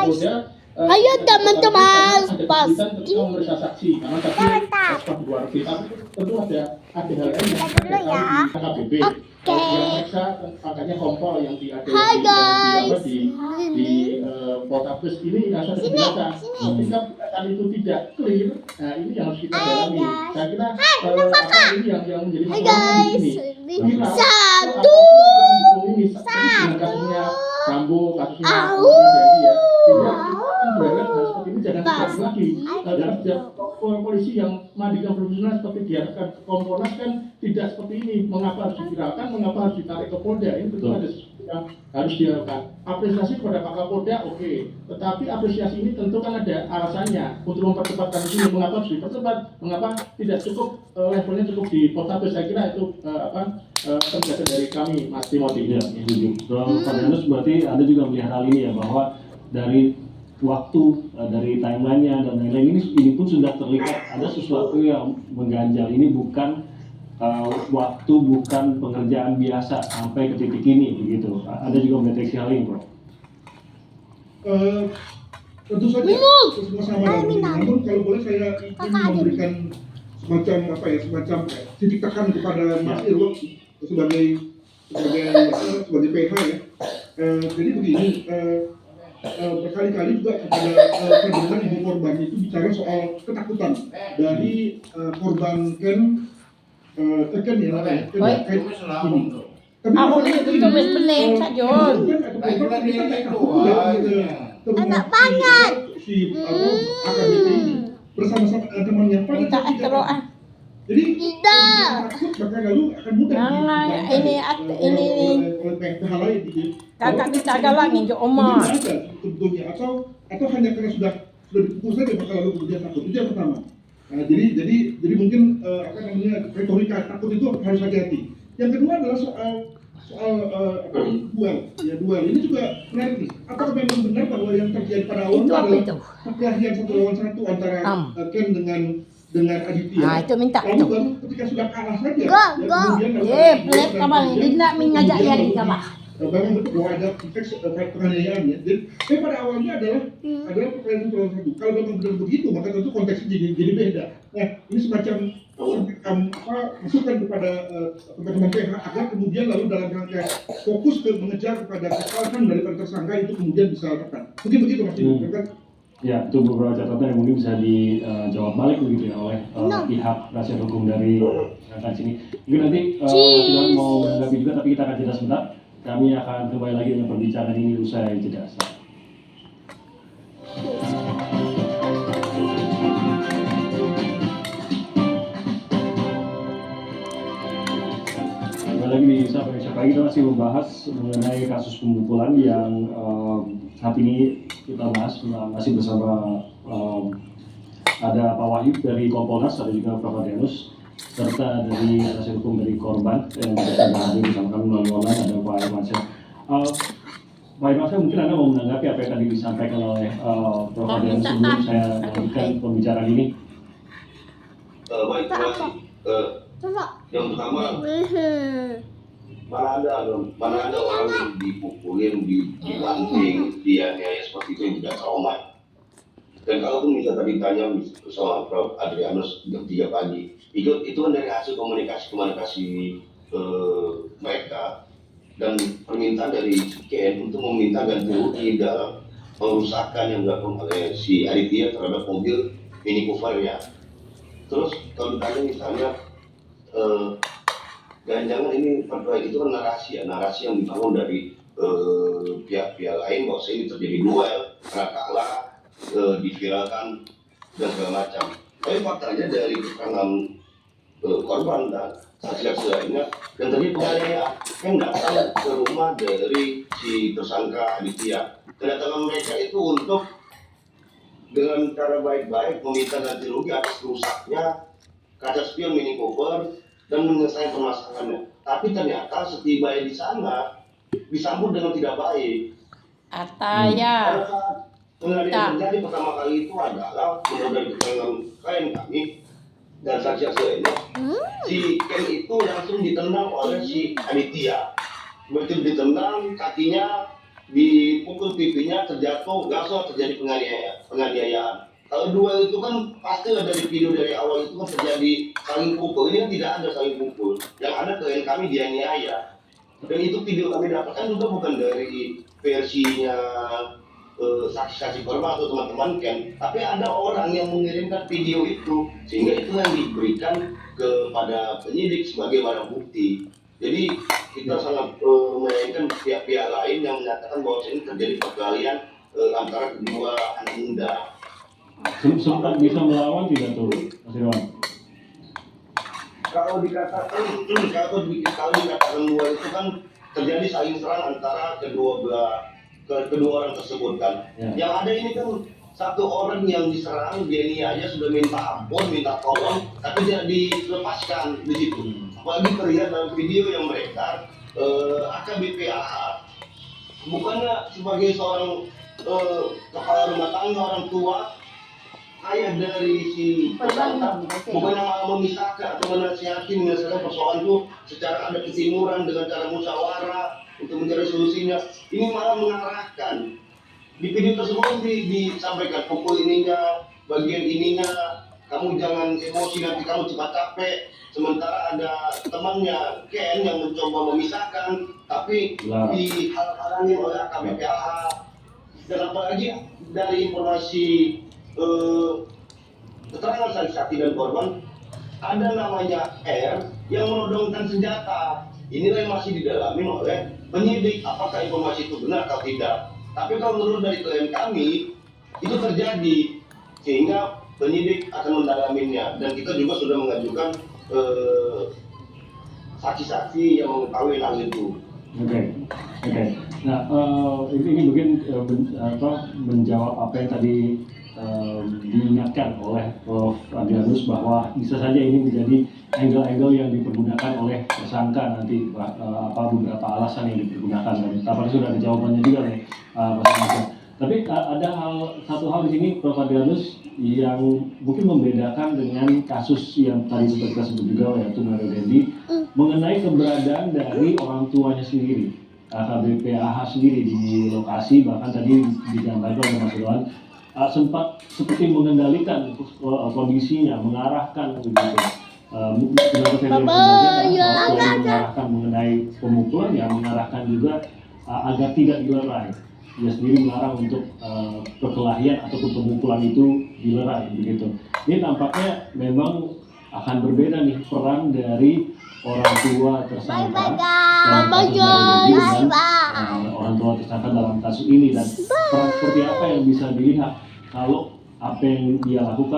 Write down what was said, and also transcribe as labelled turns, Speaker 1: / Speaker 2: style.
Speaker 1: guys. Ayo teman-teman, pasti
Speaker 2: memeriksa saksi karena tadi pas luar kita tentu ada hal lain yang
Speaker 1: dulu ya.
Speaker 2: KBB.
Speaker 1: Oke.
Speaker 2: Yang meriksa angkanya kompol yang di
Speaker 1: Hai guys.
Speaker 2: di Poltabes ini rasa terbiasa. Ketika kan itu tidak clear, nah ini yang harus kita dalami. Saya kira ini yang menjadi
Speaker 1: Hai
Speaker 2: masalah
Speaker 1: guys.
Speaker 2: ini.
Speaker 1: Satu.
Speaker 2: Kasusnya Sambo, kasusnya
Speaker 1: Au.
Speaker 2: jadi ya. Sehingga seperti ini jangan terjadi lagi. Polisi yang mandiri dan profesional seperti diarahkan ke Kompolnas kan tidak seperti ini. Mengapa harus diviralkan? Mengapa harus ditarik ke Polda? Ini tentu ada sesuatu yang harus dilakukan. Apresiasi kepada Pak Kapolda, oke. Tetapi apresiasi ini tentu kan ada alasannya untuk mempercepat kasus ini. Mengapa harus dipercepat? Mengapa tidak cukup levelnya cukup di Poltabes? Saya kira itu penjelasan dari kami, Mas Timothy.
Speaker 3: Ya, setuju. Pak Danus berarti Anda juga melihat hal ini ya, bahwa dari waktu, dari timeline-nya dan lain-lain ini pun sudah terlihat ada sesuatu yang mengganjal. Ini bukan waktu, bukan pengerjaan biasa sampai ke titik ini begitu. Anda juga mendeteksi hal ini, Bro?
Speaker 4: Tentu saja bersama namun kalau boleh saya ingin memberikan semacam titik tekan kepada Mas Irwo sebagai PH ya. Jadi begini, berkali-kali juga kepada kandungan ibu korban itu bicara soal ketakutan dari korban Ken ini.
Speaker 5: Aku itu tulis pening saja.
Speaker 1: Enak banget.
Speaker 4: Si AKBP ini bersama-sama temannya
Speaker 5: Minta ekro
Speaker 4: jadi
Speaker 1: Tidak.
Speaker 4: takut maka lalu akan mudah
Speaker 5: Jangan, ini
Speaker 4: oleh pihak lain gitu.
Speaker 5: kakak kita galangin ke Omar.
Speaker 4: Mungkin ada sebetulnya atau hanya karena sudah dipukul saja maka lalu kemudian takut. Itu yang pertama. Nah, jadi mungkin retorika takut itu harus hati-hati. Yang kedua adalah soal duel ini juga menarik nih. Apakah memang benar bahwa yang terjadi pada awal
Speaker 5: Itu apa
Speaker 4: adalah
Speaker 5: itu?
Speaker 4: perkelahian 1 lawan 1 antara Ken dengan Aditya?
Speaker 5: Nah, itu minta
Speaker 4: Lalu
Speaker 5: itu.
Speaker 4: baru ketika sudah kalah saja.
Speaker 1: Go.
Speaker 5: Pelik kawan, dia nak mengajak dia di kamar.
Speaker 4: Memang betul bahwa ada konteks penganiayaan ya. Jadi pada awalnya adalah perkelahian 1 lawan 1. Kalau memang benar begitu, maka tentu konteksnya jadi beda. Nah, ini semacam masukan kepada teman-teman PH agar kemudian lalu dalam rangka fokus ke mengejar kepada kesalahan daripada tersangka itu kemudian bisa tekan. Mungkin begitu Mas Ibu, kan?
Speaker 3: Ya, itu beberapa catatan yang mungkin bisa dijawab balik begitu ya oleh pihak penasihat hukum dari kasus ini. Mungkin nanti Mas Idam mau menanggapi juga, tapi kita akan jeda sebentar. Kami akan kembali lagi dengan perbincangan ini usai jeda. Lagi di Indonesia Pagi kita masih membahas mengenai kasus pembukulan yang saat ini kita bahas masih bersama ada Pak Wahyu dari Kompolnas, ada juga Prof. Danus serta dari penasihat hukum dari korban yang kita hadir bersama kami melalui online, ada Pak Irmansyah. Pak Irmansyah, mungkin Anda mau menanggapi apa yang tadi disampaikan oleh Prof. Danus sebelum saya lanjutkan pembicaraan ini.
Speaker 6: Baik, terima kasih. Yang pertama, mana ada orang yang dipukulin, dibanting, dianiaya seperti itu yang tidak trauma. Dan kalaupun bisa tadi tanya soal Prof. Adrianus jam 3 pagi, itu kan dari hasil komunikasi mereka dan permintaan dari Ken untuk meminta ganti rugi dalam pengerusakan yang dilakukan oleh si Aditya terhadap mobil Mini Cooper-nya. Terus kalau ditanya misalnya jangan-jangan ini itu kan narasi yang dibangun dari pihak-pihak lain bahwa ini terjadi duel, karena kalah, diviralkan dan segala macam. Tapi faktanya dari keterangan korban dan saksi-saksi lainnya dan tadi penganiayaan yang datang ke rumah dari si tersangka Aditya. Kedatangan mereka itu untuk dengan cara baik-baik meminta ganti rugi atas rusaknya kaca spion Mini Cooper dan menyelesaikan permasalahannya. Tapi ternyata setiba di sana disambut dengan tidak baik.
Speaker 5: Ataya.
Speaker 6: Yang terjadi pertama kali itu adalah menurut dari keterangan klien kami dan saksi-saksi lainnya, si Ken itu langsung ditendang oleh si Aditya. Begitu ditendang, kakinya dipukul pipinya, terjatuh, langsung terjadi penganiayaan. Kalau duel itu kan pasti dari video dari awal itu kan terjadi saling pukul. Ini kan tidak ada saling pukul. Yang ada klien kami dianiaya. Dan itu video kami dapatkan juga bukan dari versinya saksi-saksi korban atau teman-teman kan, tapi ada orang yang mengirimkan video itu, sehingga itu yang diberikan kepada penyidik sebagai barang bukti. Jadi kita sangat menyayangkan pihak-pihak lain yang menyatakan bahwa ini terjadi perkelahian antara kedua anak muda.
Speaker 3: Sempat bisa melawan tidak tuh, Mas Irwan?
Speaker 6: Kalau dikatakan duel itu kan terjadi saling serang antara kedua orang tersebut kan.
Speaker 3: Ya.
Speaker 6: Yang ada ini kan satu orang yang diserang, dia aja sudah minta ampun, minta tolong, tapi tidak dilepaskan di situ. Apalagi terlihat dalam video yang beredar, AKBP AH bukannya sebagai seorang kepala rumah tangga, orang tua, ayah dari si tersangka, bukannya malah memisahkan atau menasihati menyelesaikan persoalan itu secara ada ketimuran dengan cara musyawarah untuk mencari solusinya. Ini malah mengarahkan. Di video tersebut disampaikan pukul ininya, bagian ininya, kamu jangan emosi nanti kamu cepat capek. Sementara ada temannya Ken yang mencoba memisahkan, tapi dihalang-halangi oleh AKBPH. Dan apalagi dari informasi keterangan saksi dan korban, ada namanya R yang menodongkan senjata. Inilah yang masih didalami oleh penyidik, apakah informasi itu benar atau tidak. Tapi kalau menurut dari klien kami itu terjadi, sehingga penyidik akan mendalaminya, dan kita juga sudah mengajukan saksi-saksi yang mengetahui hal itu.
Speaker 3: Oke. Nah, ini mungkin menjawab apa yang tadi diingatkan oleh Prof. Adrianus bahwa bisa saja ini menjadi angle-angle yang dipergunakan oleh tersangka nanti, beberapa alasan yang dipergunakan. Dan tampaknya sudah ada jawabannya juga nih, masing-masing. Tapi ada satu hal di sini, Prof. Adrianus, yang mungkin membedakan dengan kasus yang tadi kita sebut juga, yaitu Mario Dendi, mengenai keberadaan dari orang tuanya sendiri, AKBP AH sendiri di lokasi. Bahkan tadi digambarkan oleh Mas Irwan, sempat seperti mengendalikan kondisinya, mengarahkan begitu. Mengarahkan mengenai pemukulan, yang mengarahkan juga agar tidak dilerai. Dia sendiri melarang untuk perkelahian ataupun pemukulan itu dilerai begitu. Ini tampaknya memang akan berbeda nih peran dari orang tua tersangka dalam kasus dengan orang tua tersangka dalam kasus ini, dan peran seperti apa yang bisa dilihat kalau apa yang dia lakukan